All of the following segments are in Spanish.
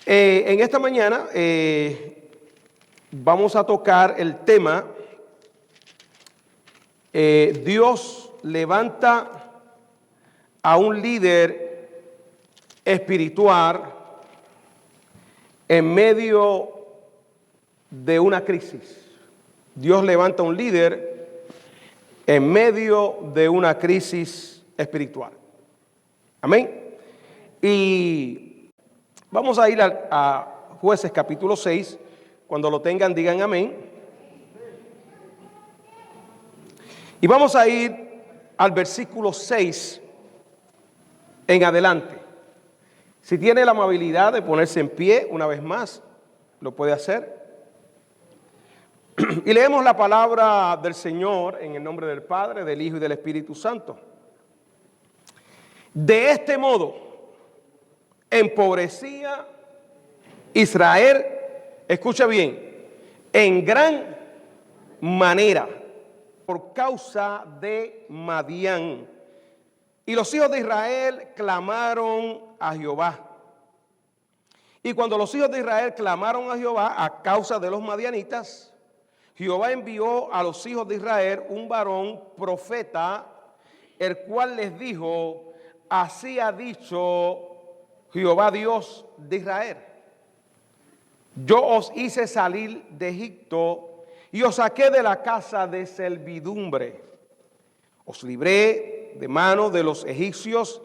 En esta mañana vamos a tocar el tema Dios levanta a un líder espiritual en medio de una crisis. Dios levanta a un líder en medio de una crisis espiritual. Amén. Y vamos a ir a Jueces capítulo 6. Cuando lo tengan, digan amén. Y vamos a ir al versículo 6 en adelante. Si tiene la amabilidad de ponerse en pie una vez más, lo puede hacer. Y leemos la palabra del Señor en el nombre del Padre, del Hijo y del Espíritu Santo. De este modo, empobrecía Israel, escucha bien, en gran manera por causa de Madián. Y los hijos de Israel clamaron a Jehová. Y cuando los hijos de Israel clamaron a Jehová a causa de los madianitas, Jehová envió a los hijos de Israel un varón profeta, el cual les dijo: así ha dicho Jehová Dios de Israel: yo os hice salir de Egipto y os saqué de la casa de servidumbre. Os libré de mano de los egipcios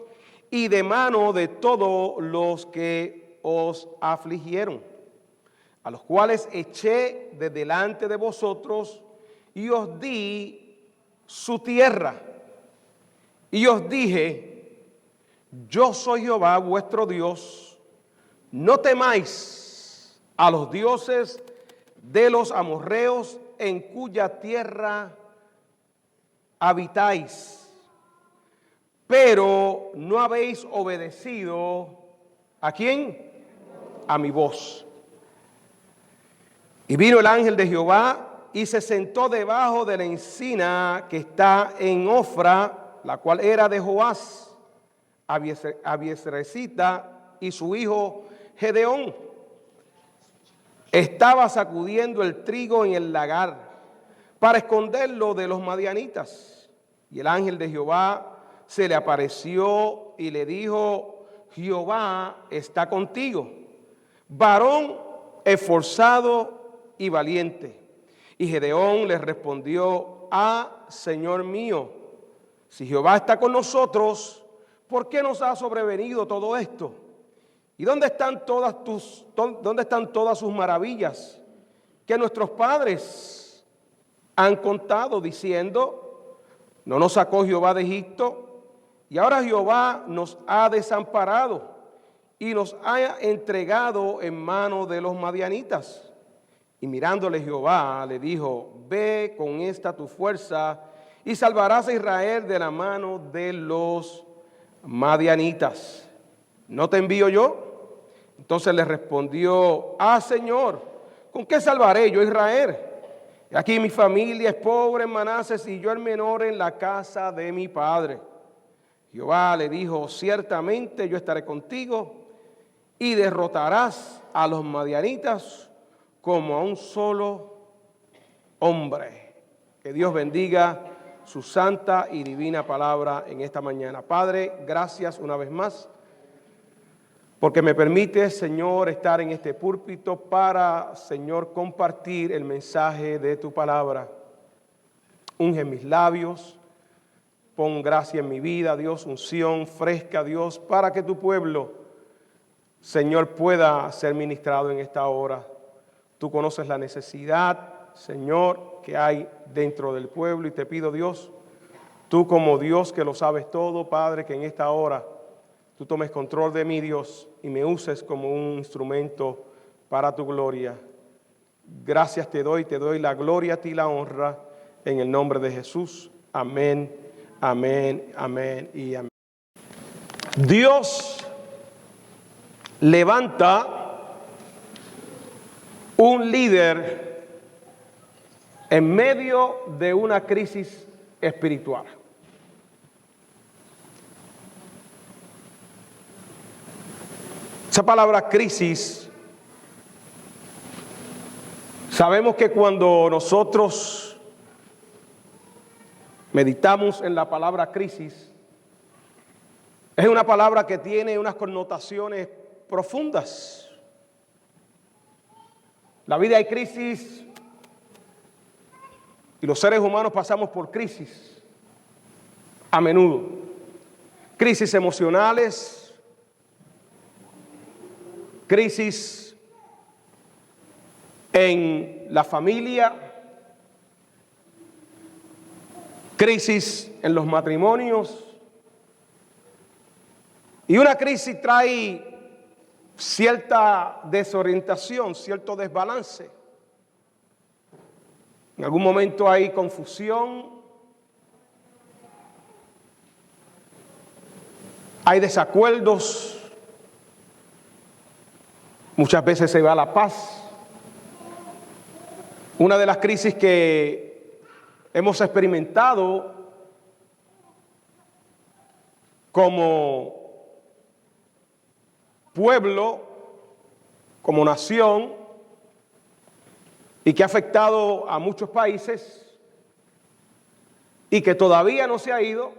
y de mano de todos los que os afligieron, a los cuales eché de delante de vosotros y os di su tierra. Y os dije: yo soy Jehová vuestro Dios, no temáis a los dioses de los amorreos en cuya tierra habitáis. Pero no habéis obedecido ¿a quién? A mi voz. Y vino el ángel de Jehová y se sentó debajo de la encina que está en Ofra, la cual era de Joás, Abiezerecita, y su hijo Gedeón. Estaba sacudiendo el trigo en el lagar para esconderlo de los madianitas. Y el ángel de Jehová se le apareció y le dijo: Jehová está contigo, varón esforzado y valiente. Y Gedeón le respondió: Señor mío, si Jehová está con nosotros, ¿por qué nos ha sobrevenido todo esto? ¿Y dónde están todas sus maravillas que nuestros padres han contado, diciendo: no nos sacó Jehová de Egipto? Y ahora Jehová nos ha desamparado y nos ha entregado en mano de los madianitas. Y mirándole Jehová le dijo: ve con esta tu fuerza y salvarás a Israel de la mano de los madianitas. ¿No te envío yo? Entonces le respondió: Señor, ¿con qué salvaré yo a Israel? Aquí mi familia es pobre en Manases y yo el menor en la casa de mi padre. Jehová le dijo: ciertamente yo estaré contigo y derrotarás a los madianitas como a un solo hombre. Que Dios bendiga su santa y divina palabra en esta mañana. Padre, gracias una vez más porque me permite, Señor, estar en este púlpito para, Señor, compartir el mensaje de tu palabra. Unge mis labios, pon gracia en mi vida, Dios, unción fresca, Dios, para que tu pueblo, Señor, pueda ser ministrado en esta hora. Tú conoces la necesidad, Señor, que hay dentro del pueblo, y te pido, Dios, tú como Dios que lo sabes todo, Padre, que en esta hora tú tomes control de mí, Dios, y me uses como un instrumento para tu gloria. Gracias te doy la gloria a ti, la honra, en el nombre de Jesús. Amén, amén, amén y amén. Dios levanta un líder en medio de una crisis espiritual. Esa palabra crisis Sabemos que cuando nosotros meditamos en la palabra crisis, es una palabra que tiene unas connotaciones profundas. La vida hay crisis y los seres humanos pasamos por crisis a menudo. Crisis emocionales, crisis en la familia, crisis en los matrimonios. Y una crisis trae cierta desorientación, cierto desbalance. En algún momento hay confusión, hay desacuerdos, muchas veces se va la paz. Una de las crisis que hemos experimentado como pueblo, como nación, y que ha afectado a muchos países y que todavía no se ha ido.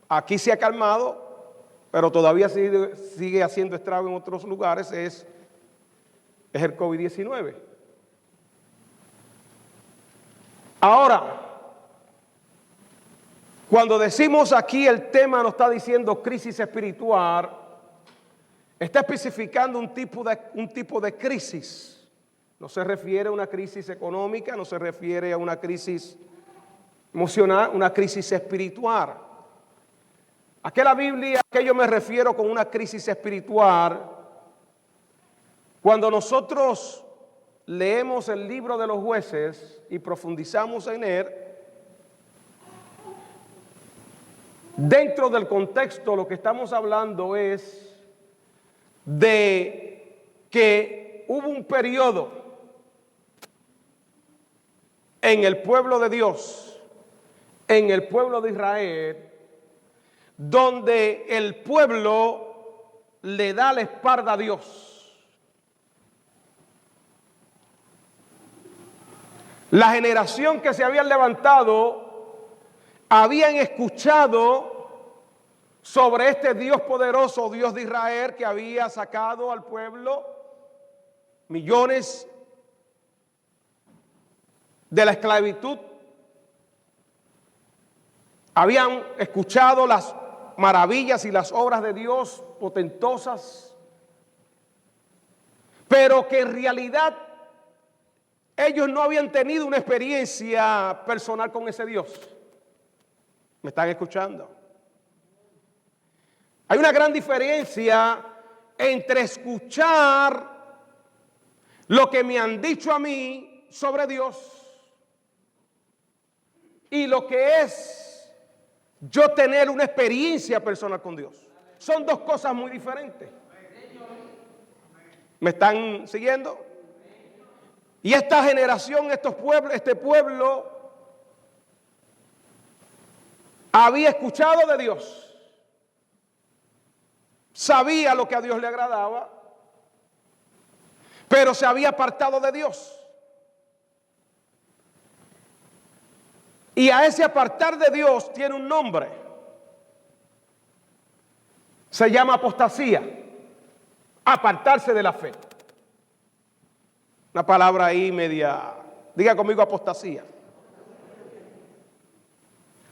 Aquí se ha calmado, pero todavía sigue haciendo estrago en otros lugares, es el COVID-19. Ahora, cuando decimos aquí el tema nos está diciendo crisis espiritual, está especificando un tipo de crisis. No se refiere a una crisis económica, no se refiere a una crisis emocional, una crisis espiritual. ¿A qué la Biblia, a qué yo me refiero con una crisis espiritual? Cuando nosotros leemos el libro de los Jueces y profundizamos en él, dentro del contexto lo que estamos hablando es de que hubo un periodo en el pueblo de Dios, en el pueblo de Israel, donde el pueblo le da la espalda a Dios. La generación que se habían levantado habían escuchado sobre este Dios poderoso, Dios de Israel, que había sacado al pueblo millones de la esclavitud. Habían escuchado las maravillas y las obras de Dios potentosas, pero que en realidad ellos no habían tenido una experiencia personal con ese Dios. ¿Me están escuchando? Hay una gran diferencia entre escuchar lo que me han dicho a mí sobre Dios y lo que es yo tener una experiencia personal con Dios. Son dos cosas muy diferentes. ¿Me están siguiendo? Y esta generación, este pueblo había escuchado de Dios, sabía lo que a Dios le agradaba, pero se había apartado de Dios. Y a ese apartar de Dios tiene un nombre. Se llama apostasía. Apartarse de la fe. Una palabra ahí media. Diga conmigo apostasía.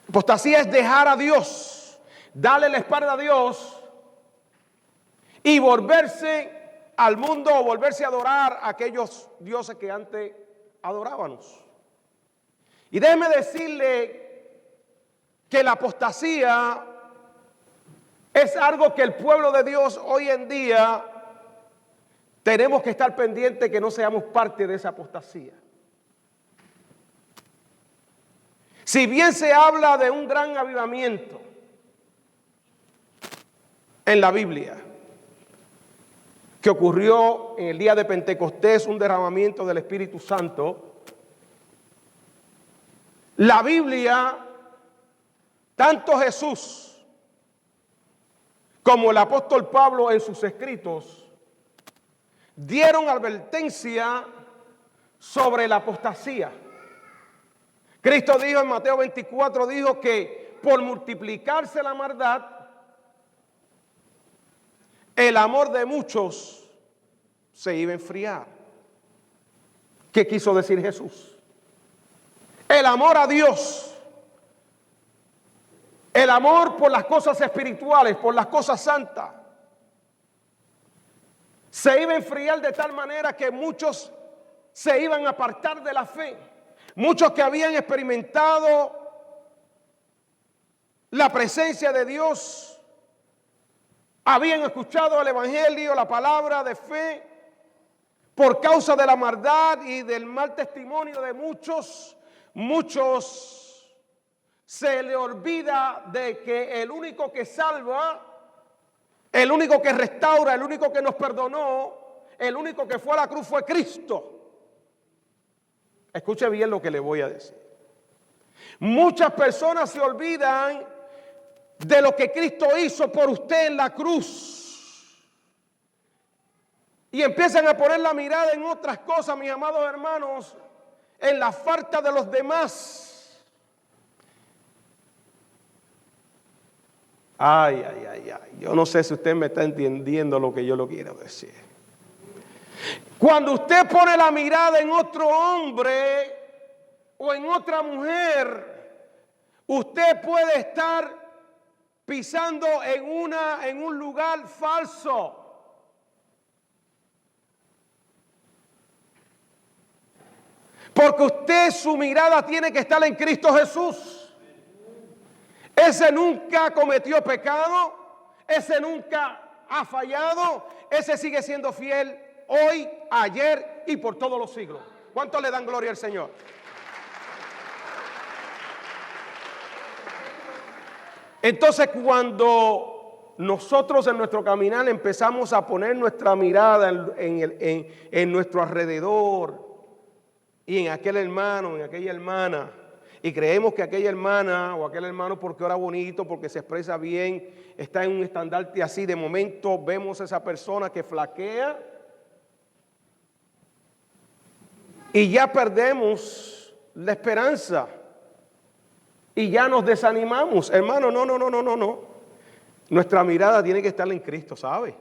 Apostasía es dejar a Dios, darle la espalda a Dios y volverse al mundo o volverse a adorar a aquellos dioses que antes adorábamos. Y déjeme decirle que la apostasía es algo que el pueblo de Dios hoy en día tenemos que estar pendientes que no seamos parte de esa apostasía. Si bien se habla de un gran avivamiento en la Biblia, que ocurrió en el día de Pentecostés, un derramamiento del Espíritu Santo, la Biblia, tanto Jesús como el apóstol Pablo en sus escritos, dieron advertencia sobre la apostasía. Cristo dijo en Mateo 24, dijo que por multiplicarse la maldad, el amor de muchos se iba a enfriar. ¿Qué quiso decir Jesús? El amor a Dios, el amor por las cosas espirituales, por las cosas santas, se iba a enfriar de tal manera que muchos se iban a apartar de la fe. Muchos que habían experimentado la presencia de Dios, habían escuchado el evangelio, la palabra de fe, por causa de la maldad y del mal testimonio de muchos se le olvida de que el único que salva, el único que restaura, el único que nos perdonó, el único que fue a la cruz fue Cristo. Escuche bien lo que le voy a decir. Muchas personas se olvidan de lo que Cristo hizo por usted en la cruz y empiezan a poner la mirada en otras cosas, mis amados hermanos, en la falta de los demás. Ay, yo no sé si usted me está entendiendo lo que yo lo quiero decir. Cuando usted pone la mirada en otro hombre o en otra mujer, usted puede estar pisando en un lugar falso. Porque usted, su mirada tiene que estar en Cristo Jesús. Ese nunca cometió pecado, ese nunca ha fallado, ese sigue siendo fiel hoy, ayer y por todos los siglos. ¿Cuánto le dan gloria al Señor? Entonces, cuando nosotros en nuestro caminar empezamos a poner nuestra mirada en nuestro alrededor y en aquel hermano, en aquella hermana, y creemos que aquella hermana o aquel hermano, porque ora bonito, porque se expresa bien, está en un estandarte así, de momento vemos a esa persona que flaquea y ya perdemos la esperanza y ya nos desanimamos. Hermano, no. Nuestra mirada tiene que estar en Cristo, ¿sabe?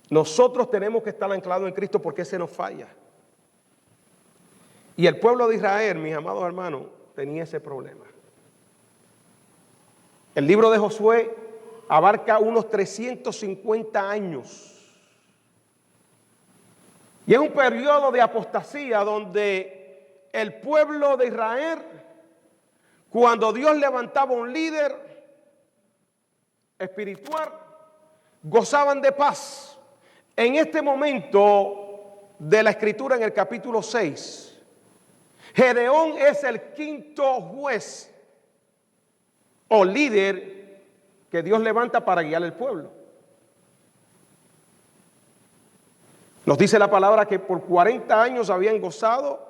Nosotros tenemos que estar anclados en Cristo porque ese nos falla. Y el pueblo de Israel, mis amados hermanos, tenía ese problema. El libro de Josué abarca unos 350 años. Y es un periodo de apostasía donde el pueblo de Israel, cuando Dios levantaba un líder espiritual, gozaban de paz. En este momento de la escritura, en el capítulo 6, Gedeón es el quinto juez o líder que Dios levanta para guiar al pueblo. Nos dice la palabra que por 40 años habían gozado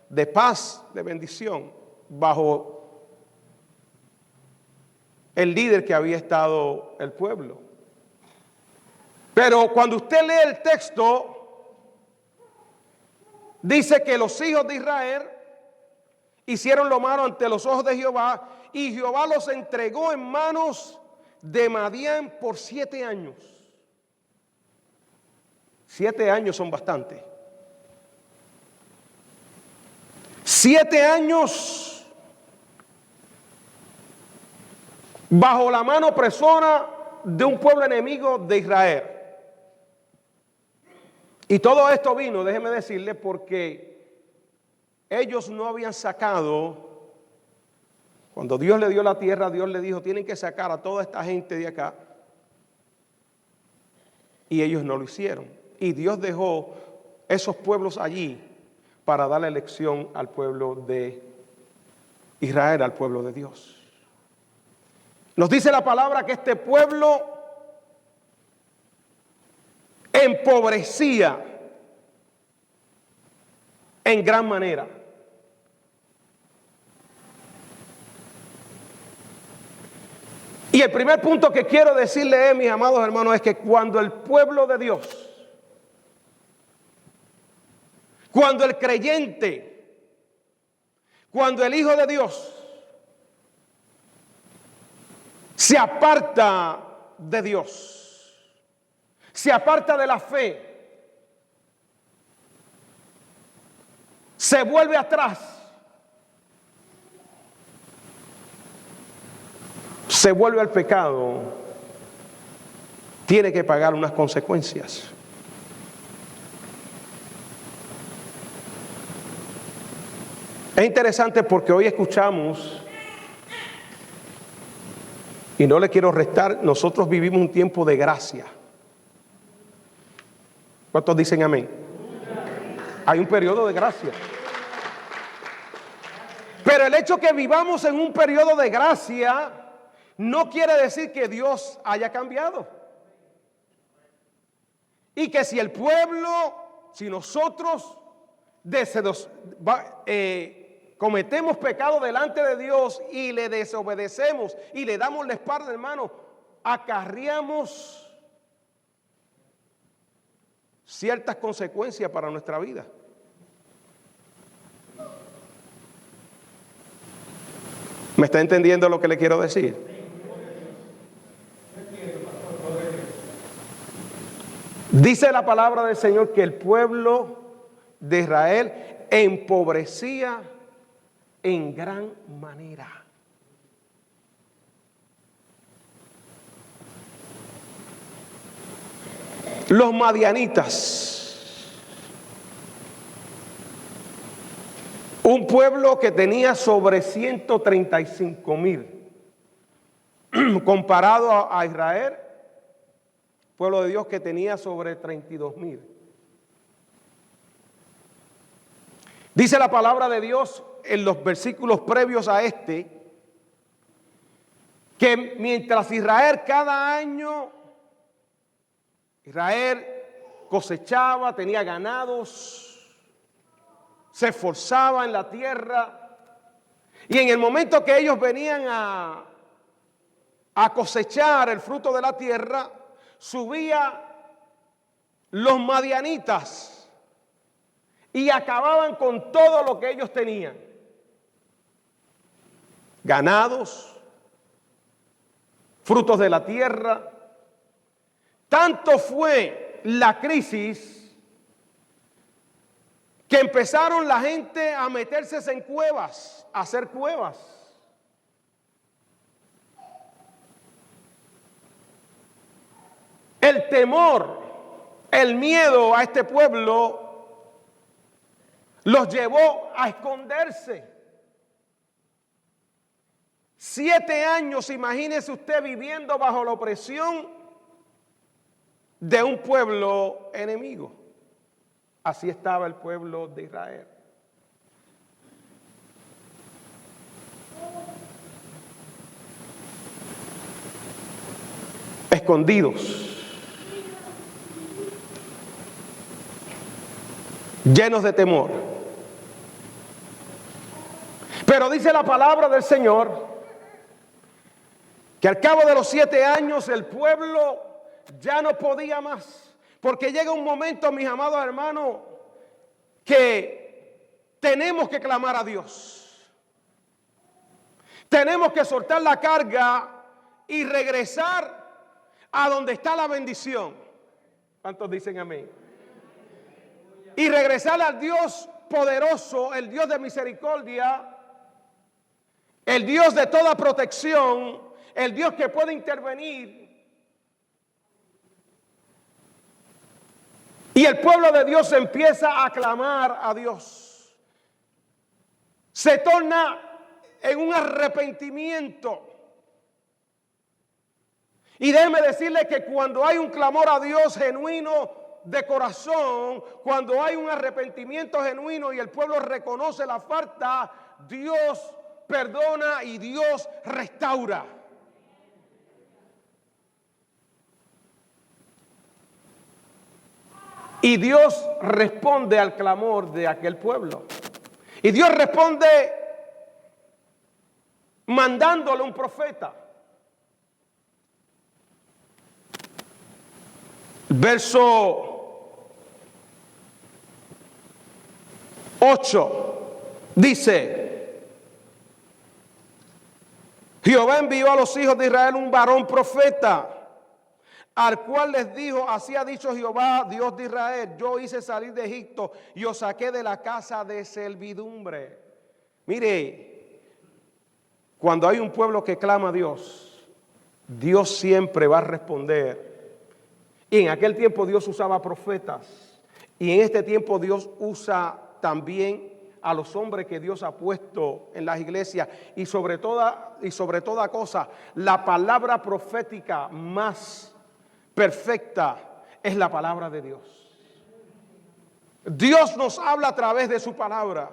de paz, de bendición, bajo el líder que había estado el pueblo. Pero cuando usted lee el texto, dice que los hijos de Israel hicieron lo malo ante los ojos de Jehová, y Jehová los entregó en manos de Madián por 7 años. 7 años son bastante. 7 años bajo la mano opresora de un pueblo enemigo de Israel. Y todo esto vino, déjeme decirle, porque ellos no habían sacado, cuando Dios le dio la tierra, Dios le dijo, tienen que sacar a toda esta gente de acá. Y ellos no lo hicieron. Y Dios dejó esos pueblos allí para dar la elección al pueblo de Israel, al pueblo de Dios. Nos dice la palabra que este pueblo empobrecía en gran manera. Y el primer punto que quiero decirle, mis amados hermanos, es que cuando el pueblo de Dios Cuando el creyente, cuando el Hijo de Dios se aparta de Dios, se aparta de la fe, se vuelve atrás, se vuelve al pecado, tiene que pagar unas consecuencias. Es interesante porque hoy escuchamos, y no le quiero restar, nosotros vivimos un tiempo de gracia. ¿Cuántos dicen amén? Hay un periodo de gracia. Pero el hecho que vivamos en un periodo de gracia no quiere decir que Dios haya cambiado. Y que si el pueblo, si nosotros cometemos pecado delante de Dios y le desobedecemos y le damos la espalda, hermano, acarreamos ciertas consecuencias para nuestra vida. ¿Me está entendiendo lo que le quiero decir? Dice la palabra del Señor que el pueblo de Israel empobrecía en gran manera. Los madianitas, un pueblo que tenía sobre 135,000, comparado a Israel, pueblo de Dios que tenía sobre 32,000. Dice la palabra de Dios en los versículos previos a este, que mientras Israel cada año, Israel cosechaba, tenía ganados, se esforzaba en la tierra, y en el momento que ellos venían a cosechar el fruto de la tierra, subían los madianitas y acababan con todo lo que ellos tenían. Ganados, frutos de la tierra. Tanto fue la crisis que empezaron la gente a meterse en cuevas, a hacer cuevas. El temor, el miedo a este pueblo los llevó a esconderse. 7 años, imagínese usted viviendo bajo la opresión de un pueblo enemigo. Así estaba el pueblo de Israel. Escondidos, llenos de temor. Pero dice la palabra del Señor que al cabo de los 7 años el pueblo ya no podía más, porque llega un momento, mis amados hermanos, que tenemos que clamar a Dios. Tenemos que soltar la carga y regresar a donde está la bendición. ¿Cuántos dicen amén? Y regresar al Dios poderoso, el Dios de misericordia, el Dios de toda protección, el Dios que puede intervenir. Y el pueblo de Dios empieza a clamar a Dios. Se torna en un arrepentimiento. Y déjeme decirle que cuando hay un clamor a Dios genuino de corazón, cuando hay un arrepentimiento genuino y el pueblo reconoce la falta, Dios perdona y Dios restaura. Y Dios responde al clamor de aquel pueblo. Y Dios responde mandándole un profeta. Verso 8 dice: Jehová envió a los hijos de Israel un varón profeta, al cual les dijo: así ha dicho Jehová, Dios de Israel, yo hice salir de Egipto y os saqué de la casa de servidumbre. Mire, cuando hay un pueblo que clama a Dios, Dios siempre va a responder. Y en aquel tiempo Dios usaba profetas, y en este tiempo Dios usa también a los hombres que Dios ha puesto en las iglesias. Y sobre toda cosa, la palabra profética más perfecta es la palabra de Dios. Dios nos habla a través de su palabra.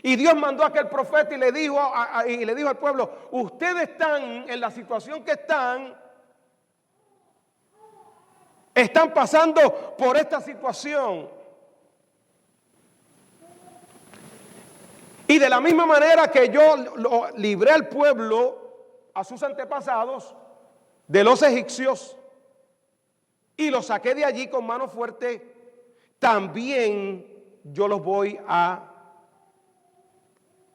Y Dios mandó a aquel profeta y le dijo al pueblo: ustedes están en la situación que están pasando por esta situación. Y de la misma manera que yo libré al pueblo, a sus antepasados, de los egipcios, y los saqué de allí con mano fuerte, también yo los voy a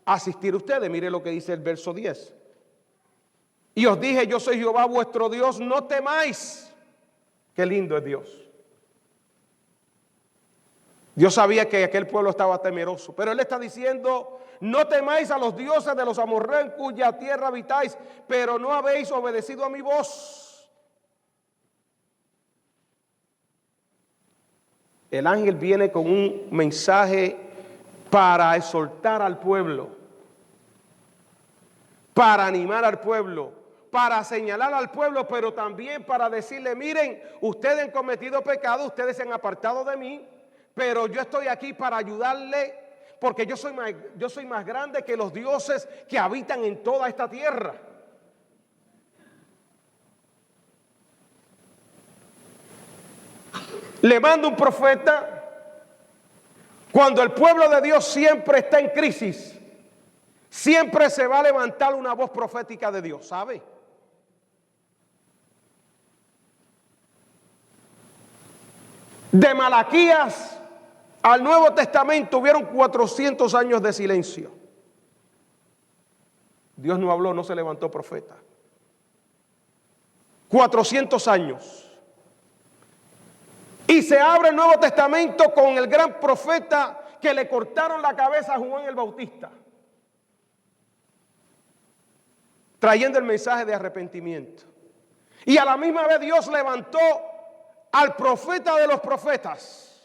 asistir a ustedes. Mire lo que dice el verso 10. Y os dije: yo soy Jehová vuestro Dios, no temáis. Qué lindo es Dios. Dios sabía que aquel pueblo estaba temeroso, pero Él está diciendo: no temáis a los dioses de los amorreos en cuya tierra habitáis, pero no habéis obedecido a mi voz. El ángel viene con un mensaje para exhortar al pueblo, para animar al pueblo, para señalar al pueblo, pero también para decirle: miren, ustedes han cometido pecado, ustedes se han apartado de mí, pero yo estoy aquí para ayudarle, porque yo soy más grande que los dioses que habitan en toda esta tierra. Le mando un profeta cuando el pueblo de Dios siempre está en crisis. Siempre se va a levantar una voz profética de Dios, ¿sabe? De Malaquías al Nuevo Testamento hubieron 400 años de silencio. Dios no habló, no se levantó profeta. 400 años. Y se abre el Nuevo Testamento con el gran profeta que le cortaron la cabeza a Juan el Bautista, trayendo el mensaje de arrepentimiento. Y a la misma vez Dios levantó al profeta de los profetas,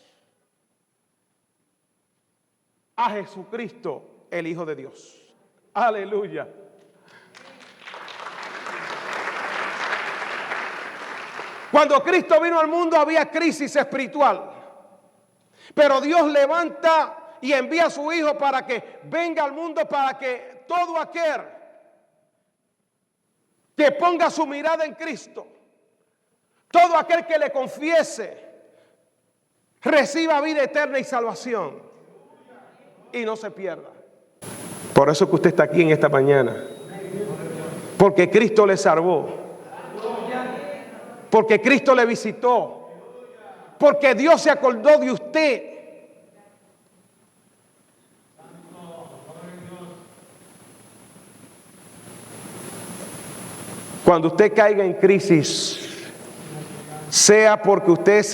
a Jesucristo, el Hijo de Dios. Aleluya. Cuando Cristo vino al mundo había crisis espiritual, pero Dios levanta y envía a su Hijo para que venga al mundo, para que todo aquel que ponga su mirada en Cristo, todo aquel que le confiese, reciba vida eterna y salvación y no se pierda. Por eso que usted está aquí en esta mañana, porque Cristo le salvó, porque Cristo le visitó, porque Dios se acordó de usted. Cuando usted caiga en crisis, sea porque usted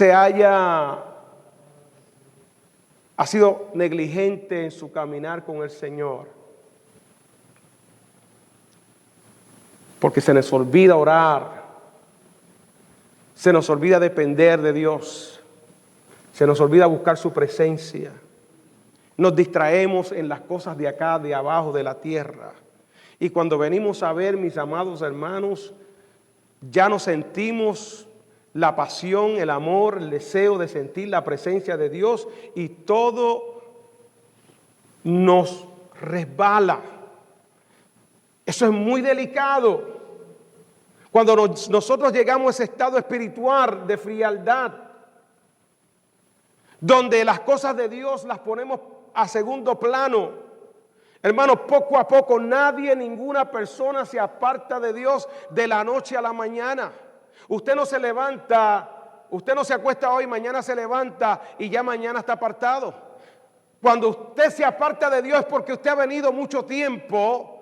ha sido negligente en su caminar con el Señor, porque se nos olvida orar, se nos olvida depender de Dios, se nos olvida buscar su presencia, nos distraemos en las cosas de acá, de abajo, de la tierra. Y cuando venimos a ver, mis amados hermanos, ya no sentimos la pasión, el amor, el deseo de sentir la presencia de Dios, y todo nos resbala. Eso es muy delicado. Cuando nosotros llegamos a ese estado espiritual de frialdad, donde las cosas de Dios las ponemos a segundo plano, hermanos, poco a poco ninguna persona se aparta de Dios de la noche a la mañana. Usted no se levanta, usted no se acuesta hoy, mañana se levanta y ya mañana está apartado. Cuando usted se aparta de Dios es porque usted ha venido mucho tiempo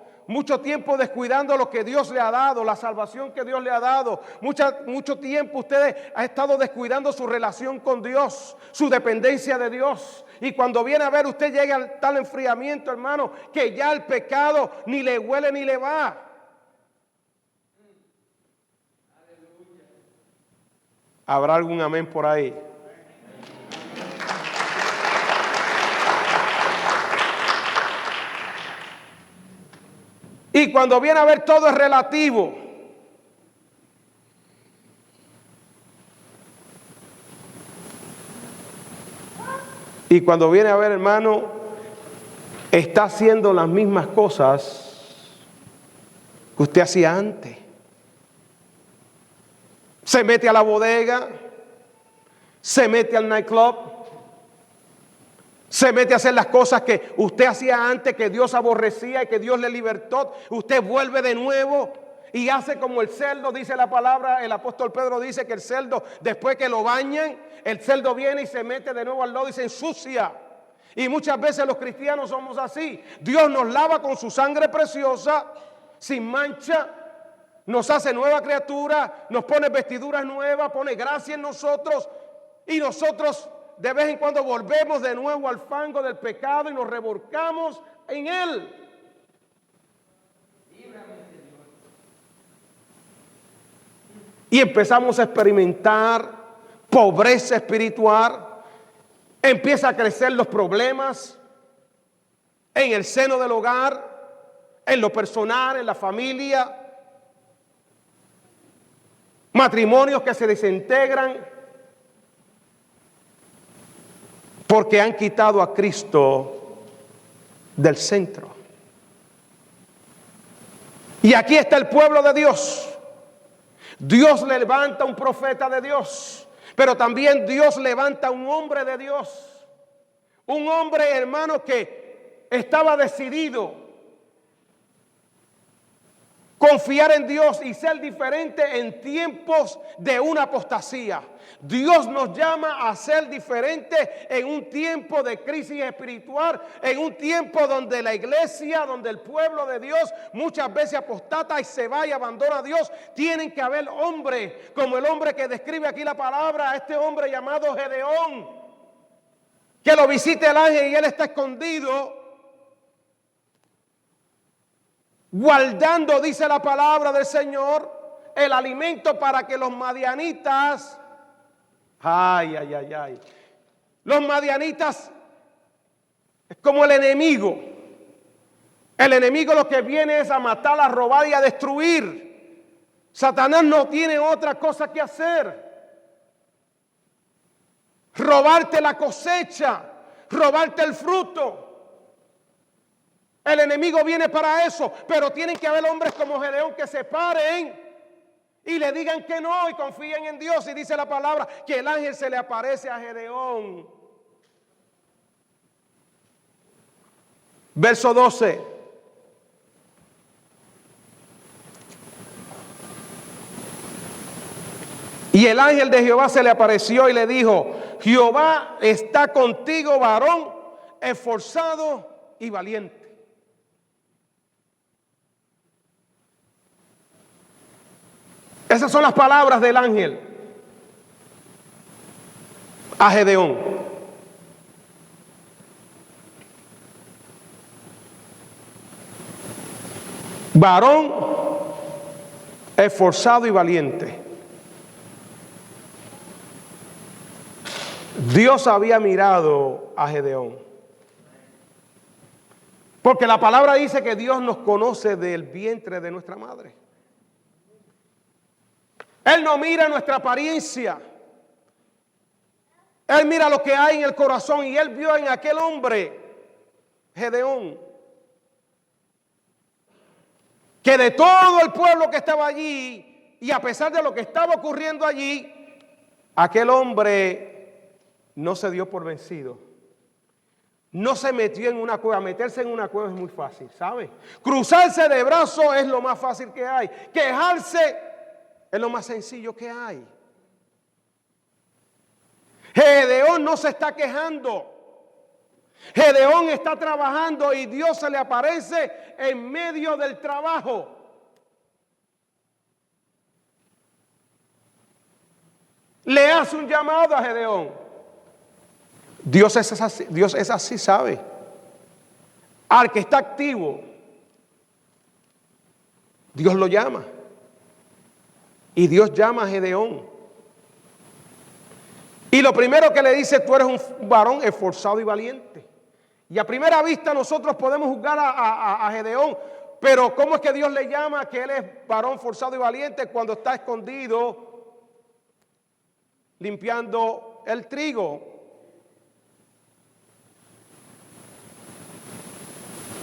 descuidando lo que Dios le ha dado, la salvación que Dios le ha dado. Mucho tiempo usted ha estado descuidando su relación con Dios, su dependencia de Dios. Y cuando viene a ver, usted llega al tal enfriamiento, hermano, que ya el pecado ni le huele ni le va. ¿Habrá algún amén por ahí? Y cuando viene a ver, todo es relativo. Y cuando viene a ver, hermano, está haciendo las mismas cosas que usted hacía antes. Se mete a la bodega, se mete al nightclub, se mete a hacer las cosas que usted hacía antes, que Dios aborrecía y que Dios le libertó. Usted vuelve de nuevo y hace como el cerdo, dice la palabra. El apóstol Pedro dice que el cerdo, después que lo bañan, el cerdo viene y se mete de nuevo al lodo y se ensucia. Y muchas veces los cristianos somos así. Dios nos lava con su sangre preciosa, sin mancha, nos hace nueva criatura, nos pone vestiduras nuevas, pone gracia en nosotros, y nosotros de vez en cuando volvemos de nuevo al fango del pecado y nos revolcamos en él. Y empezamos a experimentar pobreza espiritual. Empieza a crecer los problemas en el seno del hogar, en lo personal, en la familia. Matrimonios que se desintegran porque han quitado a Cristo del centro. Y aquí está el pueblo de Dios. Dios levanta un profeta de Dios, pero también Dios levanta un hombre de Dios. Un hombre, hermano, que estaba decidido confiar en Dios y ser diferente en tiempos de una apostasía. Dios nos llama a ser diferentes en un tiempo de crisis espiritual, en un tiempo donde la iglesia, donde el pueblo de Dios muchas veces apostata y se va y abandona a Dios. Tienen que haber hombres, como el hombre que describe aquí la palabra, a este hombre llamado Gedeón, que lo visite el ángel y él está escondido, guardando, dice la palabra del Señor, el alimento para que los madianitas, los madianitas es como el enemigo. El enemigo lo que viene es a matar, a robar y a destruir. Satanás no tiene otra cosa que hacer. Robarte la cosecha, robarte el fruto. El enemigo viene para eso, pero tienen que haber hombres como Gedeón que se paren y le digan que no y confíen en Dios. Y dice la palabra que el ángel se le aparece a Gedeón. Verso 12. Y el ángel de Jehová se le apareció y le dijo: Jehová está contigo, varón esforzado y valiente. Esas son las palabras del ángel a Gedeón. Varón esforzado y valiente. Dios había mirado a Gedeón, porque la palabra dice que Dios nos conoce del vientre de nuestra madre. Él no mira nuestra apariencia. Él mira lo que hay en el corazón, y él vio en aquel hombre, Gedeón, que de todo el pueblo que estaba allí, y a pesar de lo que estaba ocurriendo allí, aquel hombre no se dio por vencido. No se metió en una cueva. Meterse en una cueva es muy fácil, ¿sabe? Cruzarse de brazos es lo más fácil que hay. Quejarse es lo más sencillo que hay. Gedeón no se está quejando. Gedeón está trabajando y Dios se le aparece en medio del trabajo. Le hace un llamado a Gedeón. Dios es así, ¿sabe? Al que está activo, Dios lo llama. Y Dios llama a Gedeón. Y lo primero que le dice: tú eres un varón esforzado y valiente. Y a primera vista nosotros podemos juzgar a Gedeón, pero ¿cómo es que Dios le llama que él es varón forzado y valiente cuando está escondido limpiando el trigo?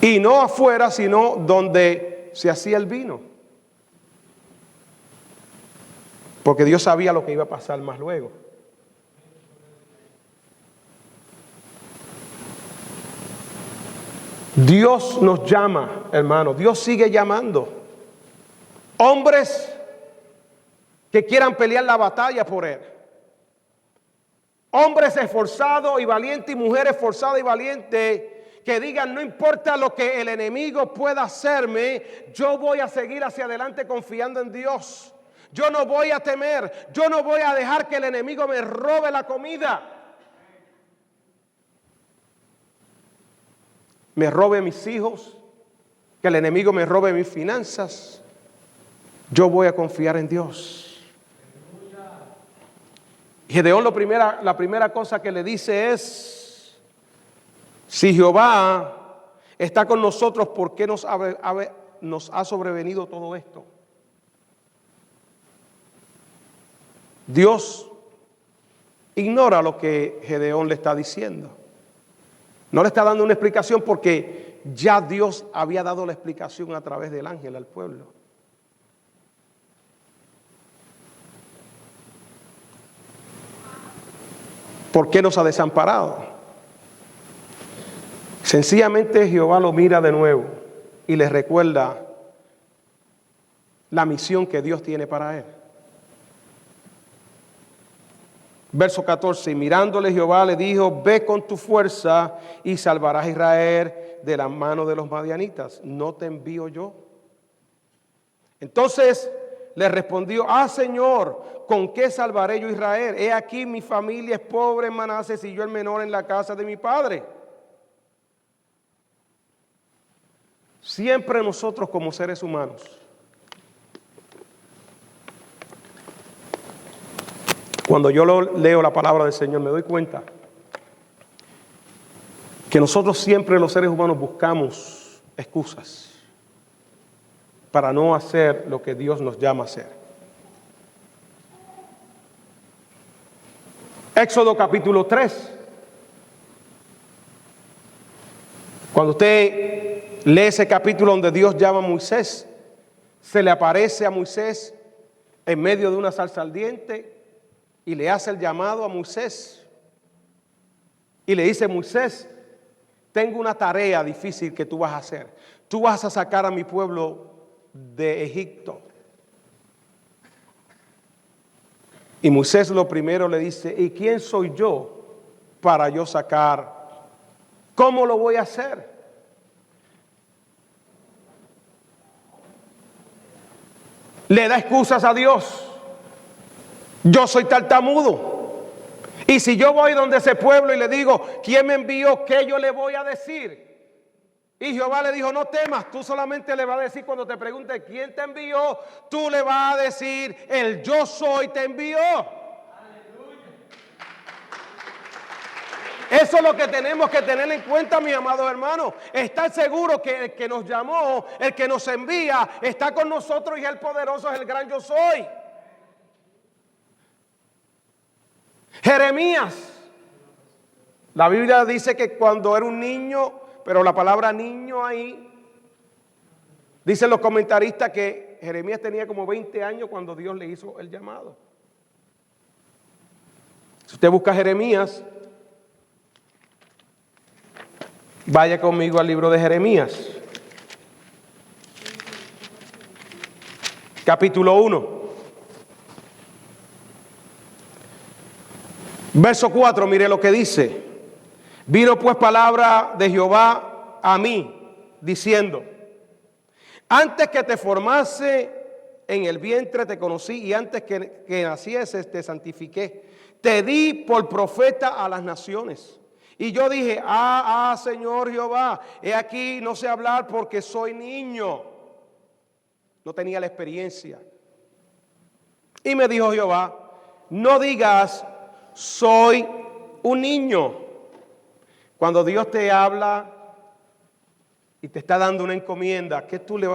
Y no afuera, sino donde se hacía el vino. Porque Dios sabía lo que iba a pasar más luego. Dios nos llama, hermano. Dios sigue llamando. Hombres que quieran pelear la batalla por Él. Hombres esforzados y valientes y mujeres esforzadas y valientes que digan: no importa lo que el enemigo pueda hacerme, yo voy a seguir hacia adelante confiando en Dios. Yo no voy a temer, yo no voy a dejar que el enemigo me robe la comida, me robe mis hijos, que el enemigo me robe mis finanzas. Yo voy a confiar en Dios. Gedeón la primera cosa que le dice es: si Jehová está con nosotros, ¿por qué nos ha sobrevenido todo esto? Dios ignora lo que Gedeón le está diciendo. No le está dando una explicación porque ya Dios había dado la explicación a través del ángel al pueblo. ¿Por qué nos ha desamparado? Sencillamente Jehová lo mira de nuevo y le recuerda la misión que Dios tiene para él. Verso 14: y mirándole Jehová le dijo: ve con tu fuerza y salvarás a Israel de la mano de los madianitas. ¿No te envío yo? Entonces le respondió: Señor, ¿con qué salvaré yo a Israel? He aquí mi familia es pobre en Manases y yo el menor en la casa de mi padre. Siempre nosotros como seres humanos, cuando yo leo la palabra del Señor, me doy cuenta que nosotros siempre los seres humanos buscamos excusas para no hacer lo que Dios nos llama a hacer. Éxodo capítulo 3. Cuando usted lee ese capítulo donde Dios llama a Moisés, se le aparece a Moisés en medio de una zarza ardiente y le hace el llamado a Moisés. Y le dice: Moisés, tengo una tarea difícil que tú vas a hacer. Tú vas a sacar a mi pueblo de Egipto. Y Moisés lo primero le dice: ¿y quién soy yo para yo sacar? ¿Cómo lo voy a hacer? Le da excusas a Dios. Yo soy tartamudo. Y si yo voy donde ese pueblo y le digo: ¿quién me envió? ¿Qué yo le voy a decir? Y Jehová le dijo: no temas, tú solamente le vas a decir cuando te pregunte quién te envió, tú le vas a decir: el yo soy te envió. Eso es lo que tenemos que tener en cuenta, mis amados hermanos. Estar seguro que el que nos llamó, el que nos envía, está con nosotros y el poderoso es el gran yo soy. Jeremías, la Biblia dice que cuando era un niño, pero la palabra niño ahí, dicen los comentaristas que Jeremías tenía como 20 años cuando Dios le hizo el llamado. Si usted busca Jeremías, vaya conmigo al libro de Jeremías, capítulo 1. Verso 4, mire lo que dice: Vino pues palabra de Jehová a mí, diciendo: antes que te formase en el vientre te conocí, y antes que nacieses te santifiqué. Te di por profeta a las naciones. Y yo dije: Señor Jehová, he aquí no sé hablar porque soy niño. No tenía la experiencia. Y me dijo Jehová: no digas soy un niño. Cuando Dios te habla y te está dando una encomienda, ¿qué tú le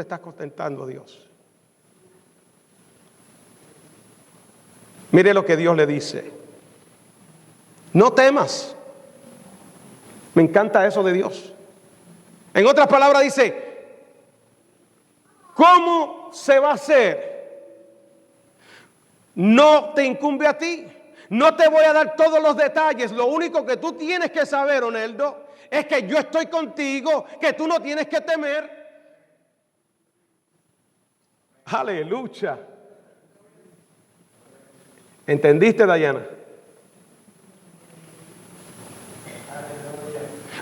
estás contestando a Dios? Mire lo que Dios le dice: no temas. Me encanta eso de Dios. En otras palabras dice: ¿cómo se va a hacer? No te incumbe a ti. No te voy a dar todos los detalles. Lo único que tú tienes que saber, Oneldo, es que yo estoy contigo, que tú no tienes que temer. Aleluya. ¿Entendiste, Dayana?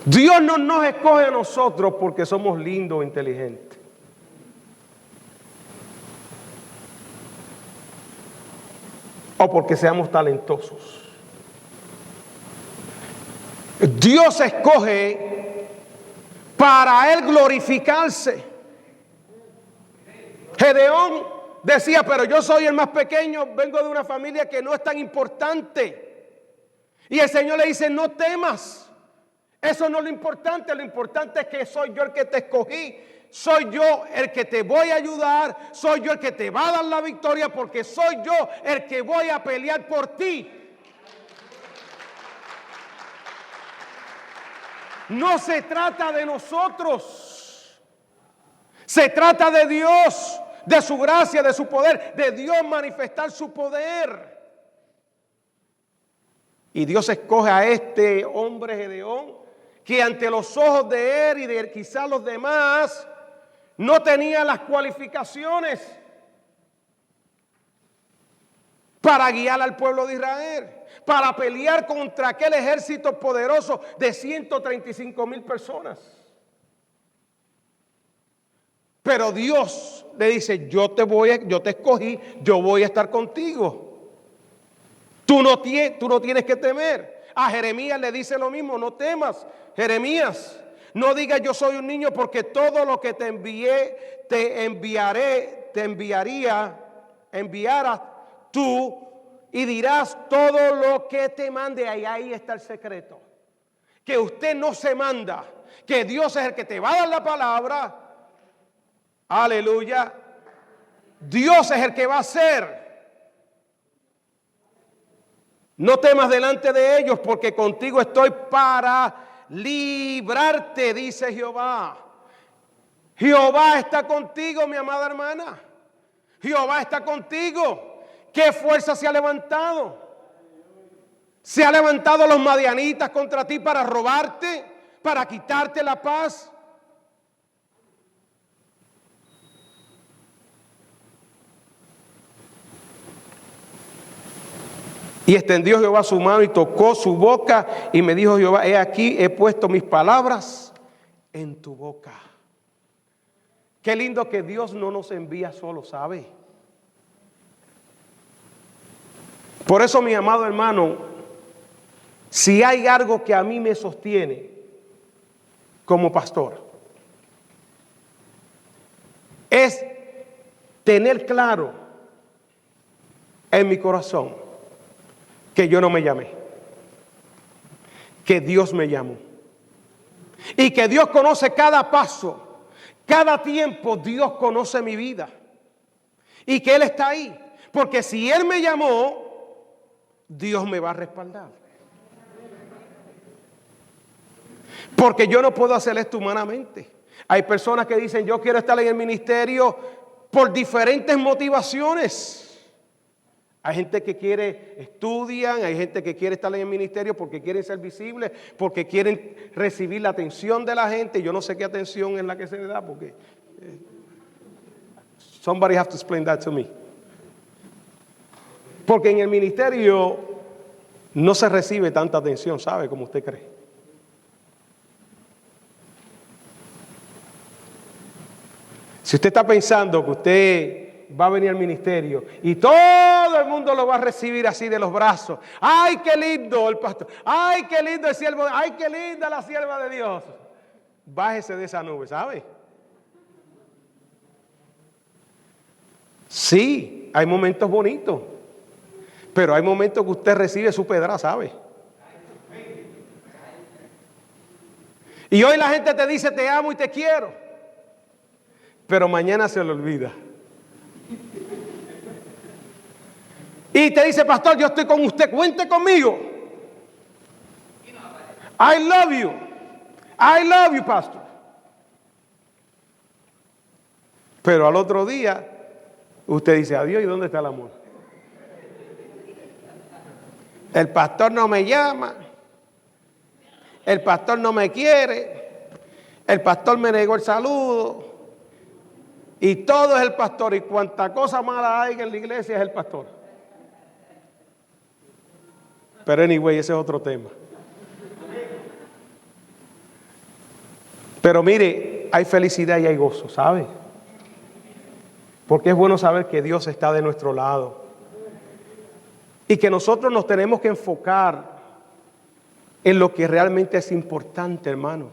Dios no nos escoge a nosotros porque somos lindos o inteligentes. O porque seamos talentosos. Dios escoge para Él glorificarse. Gedeón decía: pero yo soy el más pequeño, vengo de una familia que no es tan importante. Y el Señor le dice: no temas. Eso no es lo importante es que soy yo el que te escogí. Soy yo el que te voy a ayudar, soy yo el que te va a dar la victoria, porque soy yo el que voy a pelear por ti. No se trata de nosotros, se trata de Dios, de su gracia, de su poder, de Dios manifestar su poder. Y Dios escoge a este hombre Gedeón, que ante los ojos de él y de quizás los demás no tenía las cualificaciones para guiar al pueblo de Israel, para pelear contra aquel ejército poderoso de 135,000 personas. Pero Dios le dice: yo te escogí, yo voy a estar contigo. Tú no tienes que temer. A Jeremías le dice lo mismo: no temas, Jeremías, no digas yo soy un niño, porque todo lo que te enviaras tú, y dirás todo lo que te mande. Ahí está el secreto. Que usted no se manda, que Dios es el que te va a dar la palabra. Aleluya. Dios es el que va a hacer. No temas delante de ellos, porque contigo estoy para librarte, dice Jehová. Jehová está contigo, mi amada hermana. Jehová está contigo. ¿Qué fuerza se ha levantado? ¿Se ha levantado los madianitas contra ti para robarte, para quitarte la paz? Y extendió Jehová su mano y tocó su boca, y me dijo Jehová: he aquí, he puesto mis palabras en tu boca. Qué lindo que Dios no nos envía solo, ¿sabe? Por eso, mi amado hermano, si hay algo que a mí me sostiene como pastor, es tener claro en mi corazón que yo no me llamé, que Dios me llamó, y que Dios conoce cada paso, cada tiempo. Dios conoce mi vida, y que Él está ahí, porque si Él me llamó, Dios me va a respaldar. Porque yo no puedo hacer esto humanamente. Hay personas que dicen: yo quiero estar en el ministerio por diferentes motivaciones. Hay gente que estudian, hay gente que quiere estar en el ministerio porque quieren ser visibles, porque quieren recibir la atención de la gente. Yo no sé qué atención es la que se le da, porque somebody have to explain that to me. Porque en el ministerio no se recibe tanta atención, ¿sabe? Como usted cree. Si usted está pensando que usted va a venir al ministerio y todo el mundo lo va a recibir así de los brazos, ¡ay, qué lindo el pastor! ¡Ay, qué lindo el siervo! ¡Ay, qué linda la sierva de Dios! Bájese de esa nube, ¿sabe? Sí, hay momentos bonitos, pero hay momentos que usted recibe su pedra, ¿sabe? Y hoy la gente te dice te amo y te quiero, pero mañana se le olvida. Y te dice, pastor, yo estoy con usted, cuente conmigo. I love you. I love you, pastor. Pero al otro día, usted dice, adiós, ¿y dónde está el amor? El pastor no me llama. El pastor no me quiere. El pastor me negó el saludo. Y todo es el pastor. Y cuanta cosa mala hay en la iglesia es el pastor. Pero anyway, ese es otro tema. Pero mire, hay felicidad y hay gozo, ¿sabe? Porque es bueno saber que Dios está de nuestro lado. Y que nosotros nos tenemos que enfocar en lo que realmente es importante, hermano.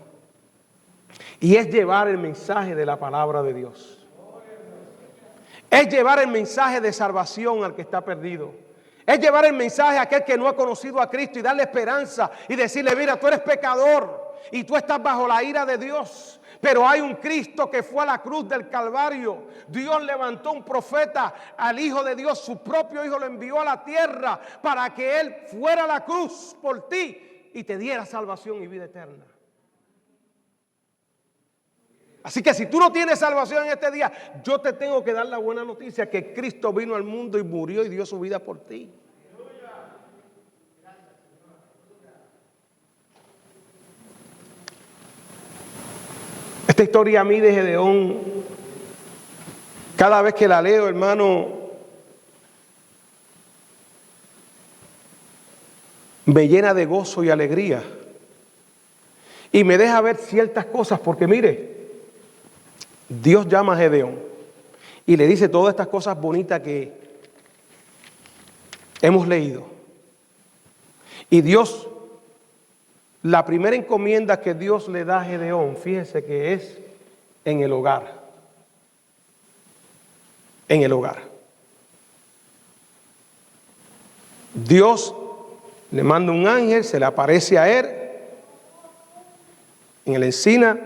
Y es llevar el mensaje de la palabra de Dios. Es llevar el mensaje de salvación al que está perdido. Es llevar el mensaje a aquel que no ha conocido a Cristo y darle esperanza y decirle, mira, tú eres pecador y tú estás bajo la ira de Dios. Pero hay un Cristo que fue a la cruz del Calvario. Dios levantó un profeta, al Hijo de Dios, su propio Hijo lo envió a la tierra para que Él fuera a la cruz por ti y te diera salvación y vida eterna. Así que si tú no tienes salvación en este día, yo te tengo que dar la buena noticia que Cristo vino al mundo y murió y dio su vida por ti. Esta historia a mí de Gedeón, cada vez que la leo, hermano, me llena de gozo y alegría. Y me deja ver ciertas cosas, porque mire, Dios llama a Gedeón y le dice todas estas cosas bonitas que hemos leído. Y Dios, la primera encomienda que Dios le da a Gedeón, fíjese que es en el hogar. En el hogar. Dios le manda un ángel, se le aparece a él en el encina.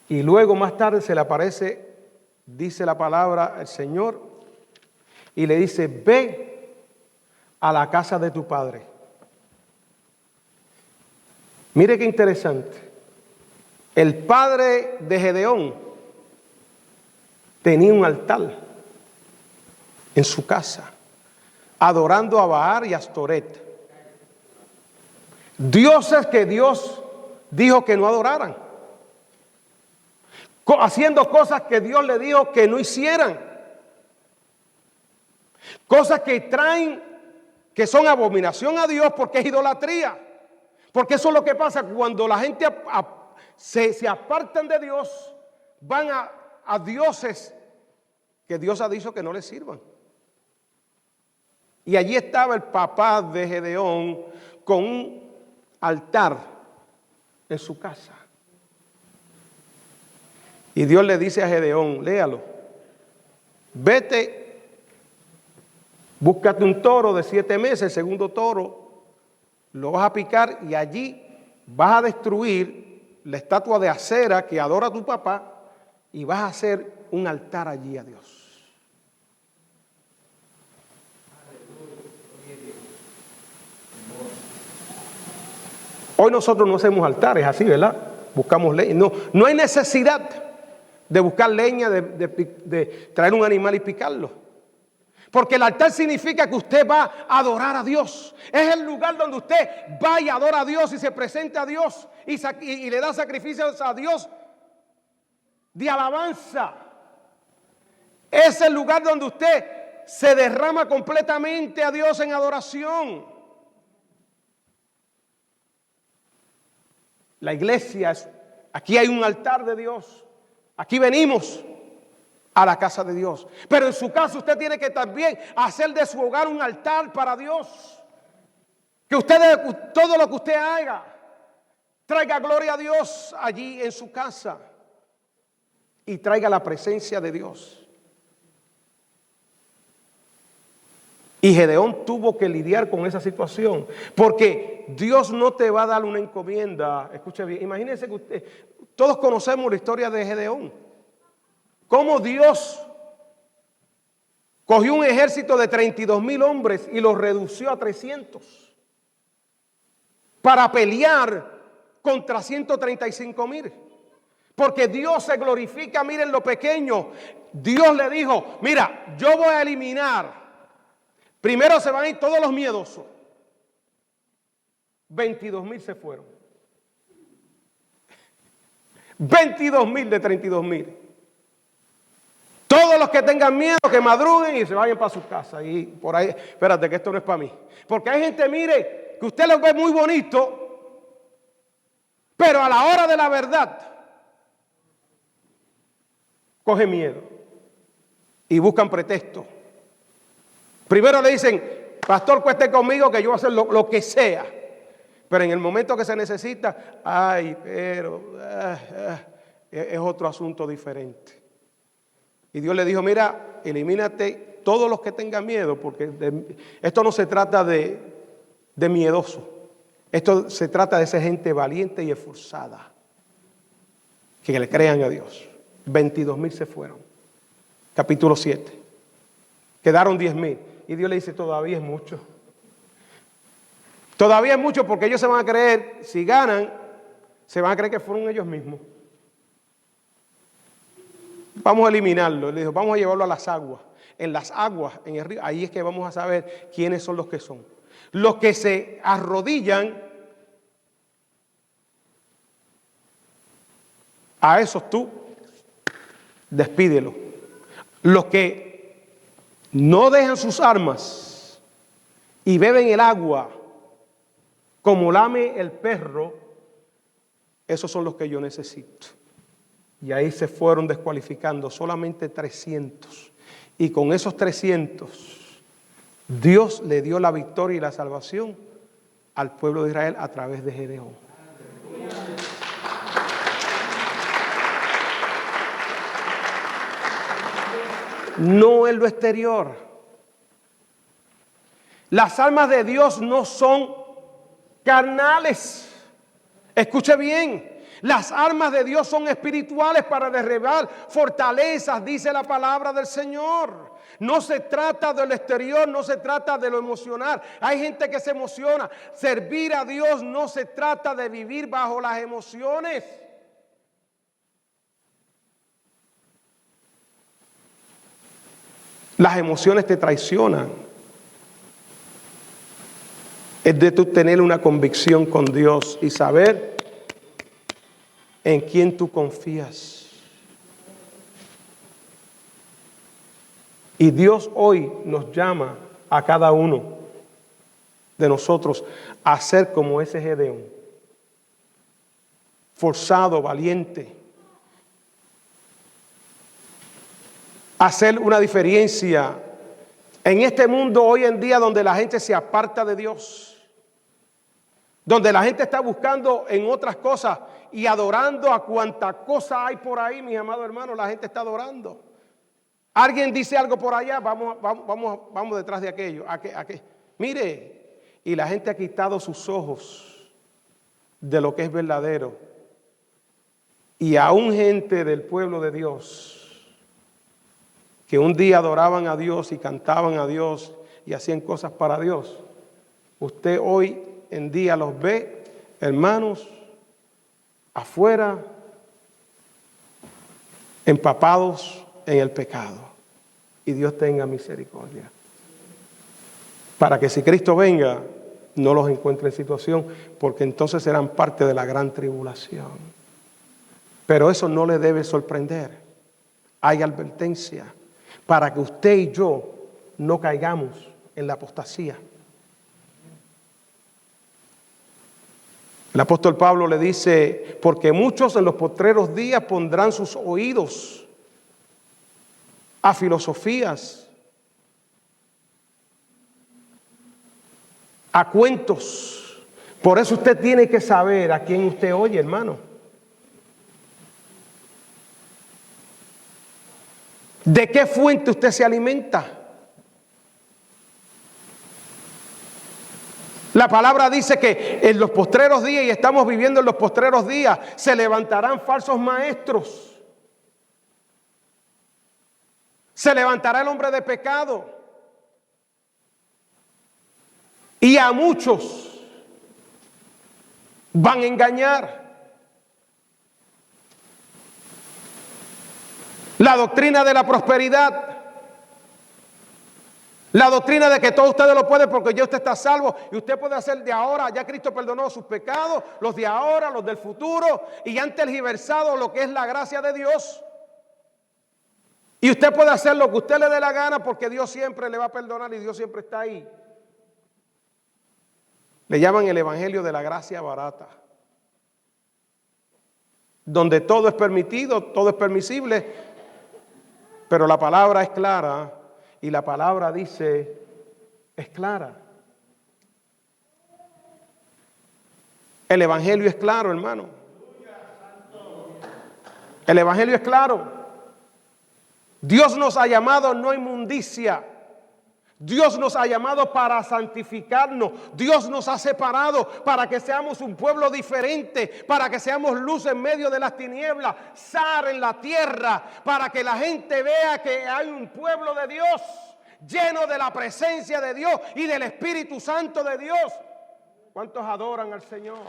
Y luego más tarde se le aparece, dice la palabra, el Señor, y le dice, ve a la casa de tu padre. Mire qué interesante. El padre de Gedeón tenía un altar en su casa, adorando a Baal y a Astoret. Dioses que Dios dijo que no adoraran. Haciendo cosas que Dios le dijo que no hicieran. Cosas que traen, que son abominación a Dios porque es idolatría. Porque eso es lo que pasa cuando la gente se apartan de Dios, van a dioses que Dios ha dicho que no les sirvan. Y allí estaba el papá de Gedeón con un altar en su casa. Y Dios le dice a Gedeón, léalo, vete, búscate un toro de 7 meses, el segundo toro, lo vas a picar y allí vas a destruir la estatua de acera que adora a tu papá y vas a hacer un altar allí a Dios. Hoy nosotros no hacemos altares así, ¿verdad? Buscamos leña. No hay necesidad de buscar leña, de traer un animal y picarlo. Porque el altar significa que usted va a adorar a Dios. Es el lugar donde usted va y adora a Dios y se presenta a Dios y le da sacrificios a Dios de alabanza. Es el lugar donde usted se derrama completamente a Dios en adoración. La iglesia aquí hay un altar de Dios. Aquí venimos a la casa de Dios. Pero en su casa usted tiene que también hacer de su hogar un altar para Dios. Que usted, todo lo que usted haga, traiga gloria a Dios allí en su casa y traiga la presencia de Dios. Y Gedeón tuvo que lidiar con esa situación, porque Dios no te va a dar una encomienda. Escuche bien, imagínense que todos conocemos la historia de Gedeón. Cómo Dios cogió un ejército de 32,000 hombres y los redució a 300 para pelear contra 135,000. Porque Dios se glorifica, miren lo pequeño. Dios le dijo, mira, yo voy a eliminar. Primero se van a ir todos los miedosos. 22,000 se fueron. 22,000 de 32,000. Todos los que tengan miedo, que madruguen y se vayan para sus casas. Y por ahí, espérate que esto no es para mí. Porque hay gente, mire, que usted lo ve muy bonito, pero a la hora de la verdad, coge miedo y buscan pretexto. Primero le dicen, pastor, cueste conmigo que yo voy a hacer lo que sea. Pero en el momento que se necesita, ay, pero es otro asunto diferente. Y Dios le dijo, mira, elimínate todos los que tengan miedo, porque esto no se trata de miedoso. Esto se trata de esa gente valiente y esforzada, que le crean a Dios. 22,000 se fueron. Capítulo 7. Quedaron 10,000. Y Dios le dice, todavía es mucho. Todavía es mucho, porque ellos se van a creer, si ganan, se van a creer que fueron ellos mismos. Vamos a eliminarlo. Le dijo, vamos a llevarlo a las aguas. En las aguas, en el río, ahí es que vamos a saber quiénes son los que son. Los que se arrodillan, a esos tú despídelo. Los que no dejan sus armas y beben el agua como lame el perro, esos son los que yo necesito. Y ahí se fueron descualificando solamente 300. Y con esos 300, Dios le dio la victoria y la salvación al pueblo de Israel a través de Gedeón. No en lo exterior. Las armas de Dios no son carnales. Escuche bien. Las armas de Dios son espirituales para derribar fortalezas, dice la palabra del Señor. No se trata del exterior, no se trata de lo emocional. Hay gente que se emociona. Servir a Dios no se trata de vivir bajo las emociones. Las emociones te traicionan. Es de tú tener una convicción con Dios y saber en quién tú confías. Y Dios hoy nos llama a cada uno de nosotros a ser como ese Gedeón. Forzado, valiente. Hacer una diferencia en este mundo hoy en día donde la gente se aparta de Dios. Donde la gente está buscando en otras cosas y adorando a cuanta cosa hay por ahí, mis amados hermanos, la gente está adorando. Alguien dice algo por allá, vamos detrás de aquello. Mire, y la gente ha quitado sus ojos de lo que es verdadero. Y aún gente del pueblo de Dios, que un día adoraban a Dios y cantaban a Dios y hacían cosas para Dios, usted hoy en día los ve, hermanos, afuera, empapados en el pecado. Y Dios tenga misericordia. Para que si Cristo venga, no los encuentre en situación, porque entonces serán parte de la gran tribulación. Pero eso no le debe sorprender. Hay advertencia para que usted y yo no caigamos en la apostasía. El apóstol Pablo le dice, porque muchos en los postreros días pondrán sus oídos a filosofías, a cuentos. Por eso usted tiene que saber a quién usted oye, hermano. ¿De qué fuente usted se alimenta? La palabra dice que en los postreros días, y estamos viviendo en los postreros días, se levantarán falsos maestros. Se levantará el hombre de pecado. Y a muchos van a engañar. La doctrina de la prosperidad. La doctrina de que todos ustedes lo pueden porque ya usted está salvo y usted puede hacer de ahora, ya Cristo perdonó sus pecados, los de ahora, los del futuro, y han tergiversado lo que es la gracia de Dios. Y usted puede hacer lo que usted le dé la gana porque Dios siempre le va a perdonar y Dios siempre está ahí. Le llaman el evangelio de la gracia barata, donde todo es permitido, todo es permisible, pero la palabra es clara. Y la palabra dice, es clara. El evangelio es claro, hermano. El evangelio es claro. Dios nos ha llamado no a inmundicia. Dios nos ha llamado para santificarnos. Dios nos ha separado para que seamos un pueblo diferente, para que seamos luz en medio de las tinieblas, sal en la tierra, para que la gente vea que hay un pueblo de Dios lleno de la presencia de Dios y del Espíritu Santo de Dios. ¿Cuántos adoran al Señor?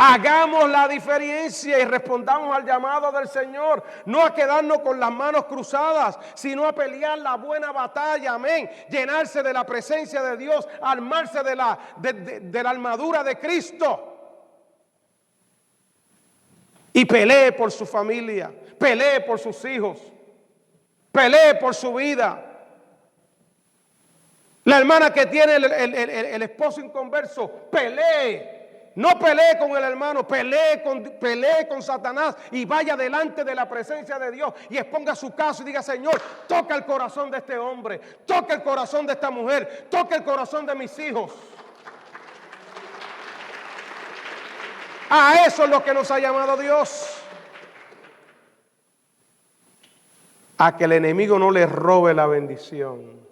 Hagamos la diferencia y respondamos al llamado del Señor, no a quedarnos con las manos cruzadas, sino a pelear la buena batalla, amén, llenarse de la presencia de Dios, armarse de la armadura de Cristo y pelee por su familia, pelee por sus hijos, pelee por su vida. La hermana que tiene el esposo inconverso, pelee. No pelee con el hermano, pelee con Satanás y vaya delante de la presencia de Dios y exponga su caso y diga: Señor, toca el corazón de este hombre, toca el corazón de esta mujer, toca el corazón de mis hijos. A eso es lo que nos ha llamado Dios. A que el enemigo no le robe la bendición.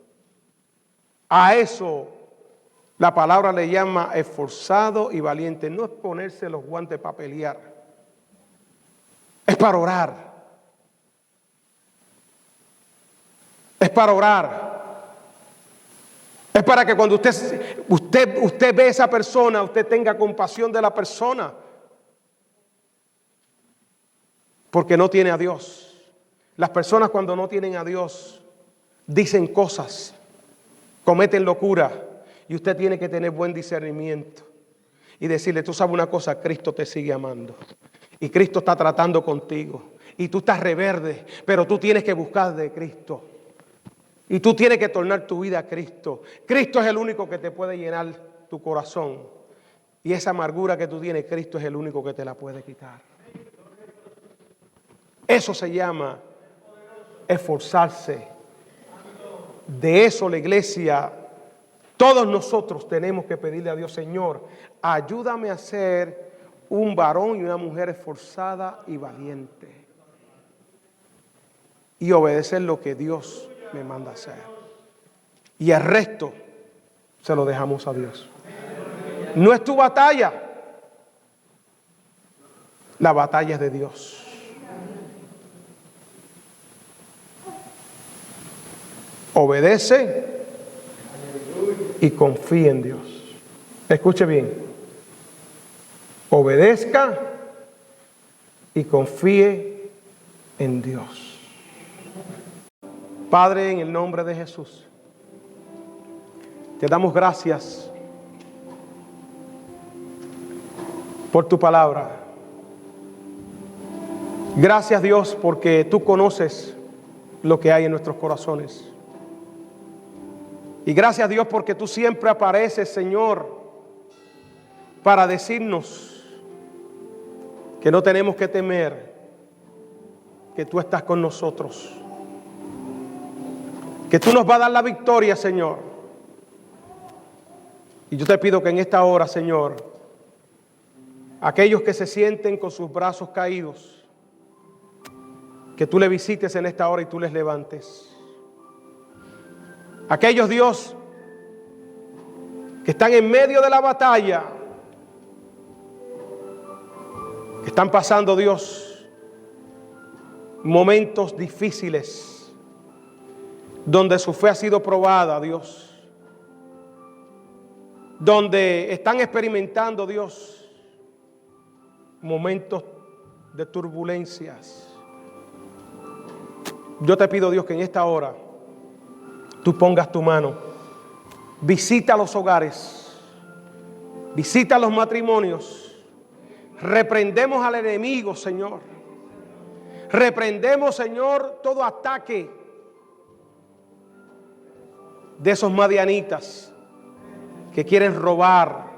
A eso la palabra le llama esforzado y valiente. No es ponerse los guantes para pelear. Es para orar. Es para orar. Es para que cuando usted ve a esa persona, usted tenga compasión de la persona. Porque no tiene a Dios. Las personas cuando no tienen a Dios dicen cosas, cometen locura. Y usted tiene que tener buen discernimiento y decirle: tú sabes una cosa, Cristo te sigue amando. Y Cristo está tratando contigo. Y tú estás reverde, pero tú tienes que buscar de Cristo. Y tú tienes que tornar tu vida a Cristo. Cristo es el único que te puede llenar tu corazón. Y esa amargura que tú tienes, Cristo es el único que te la puede quitar. Eso se llama esforzarse. De eso la iglesia, todos nosotros tenemos que pedirle a Dios: Señor, ayúdame a ser un varón y una mujer esforzada y valiente. Y obedecer lo que Dios me manda hacer. Y el resto se lo dejamos a Dios. No es tu batalla. La batalla es de Dios. Obedece y confía en Dios. Escuche bien. Obedezca y confíe en Dios. Padre, en el nombre de Jesús, te damos gracias por tu palabra. Gracias, Dios, porque tú conoces lo que hay en nuestros corazones. Y gracias, Dios, porque tú siempre apareces, Señor, para decirnos que no tenemos que temer, que tú estás con nosotros, que tú nos vas a dar la victoria, Señor. Y yo te pido que en esta hora, Señor, aquellos que se sienten con sus brazos caídos, que tú les visites en esta hora y tú les levantes. Aquellos, Dios, que están en medio de la batalla, que están pasando, Dios, momentos difíciles, donde su fe ha sido probada, Dios, donde están experimentando, Dios, momentos de turbulencias. Yo te pido, Dios, que en esta hora tú pongas tu mano, visita los hogares, visita los matrimonios, reprendemos al enemigo, Señor, reprendemos, Señor, todo ataque de esos madianitas que quieren robar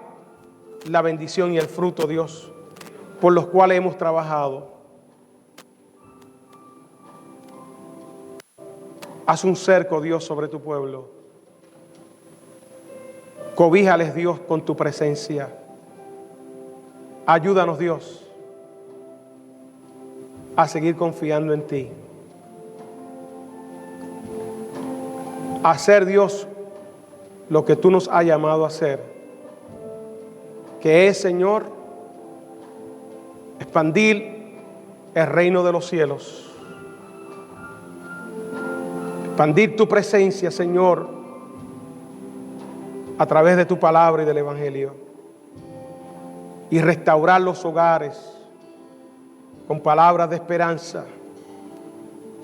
la bendición y el fruto, Dios, por los cuales hemos trabajado. Haz un cerco, Dios, sobre tu pueblo. Cobíjales, Dios, con tu presencia. Ayúdanos, Dios, a seguir confiando en ti. A hacer, Dios, lo que tú nos has llamado a hacer, que es, Señor, expandir el reino de los cielos. Expandir tu presencia, Señor, a través de tu palabra y del Evangelio. Y restaurar los hogares con palabras de esperanza.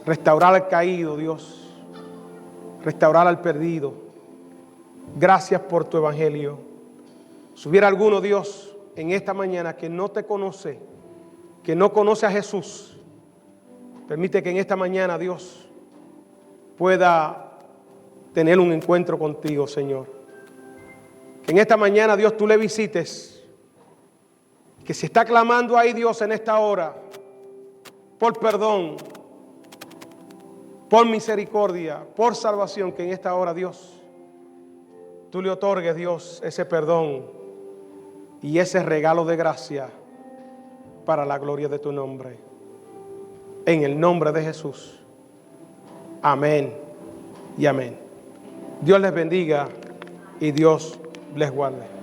Restaurar al caído, Dios. Restaurar al perdido. Gracias por tu Evangelio. Si hubiera alguno, Dios, en esta mañana que no te conoce, que no conoce a Jesús, permite que en esta mañana, Dios, pueda tener un encuentro contigo, Señor. Que en esta mañana, Dios, tú le visites. Que si está clamando ahí, Dios, en esta hora, por perdón, por misericordia, por salvación, que en esta hora, Dios, tú le otorgues, Dios, ese perdón y ese regalo de gracia para la gloria de tu nombre. En el nombre de Jesús. Amén y amén. Dios les bendiga y Dios les guarde.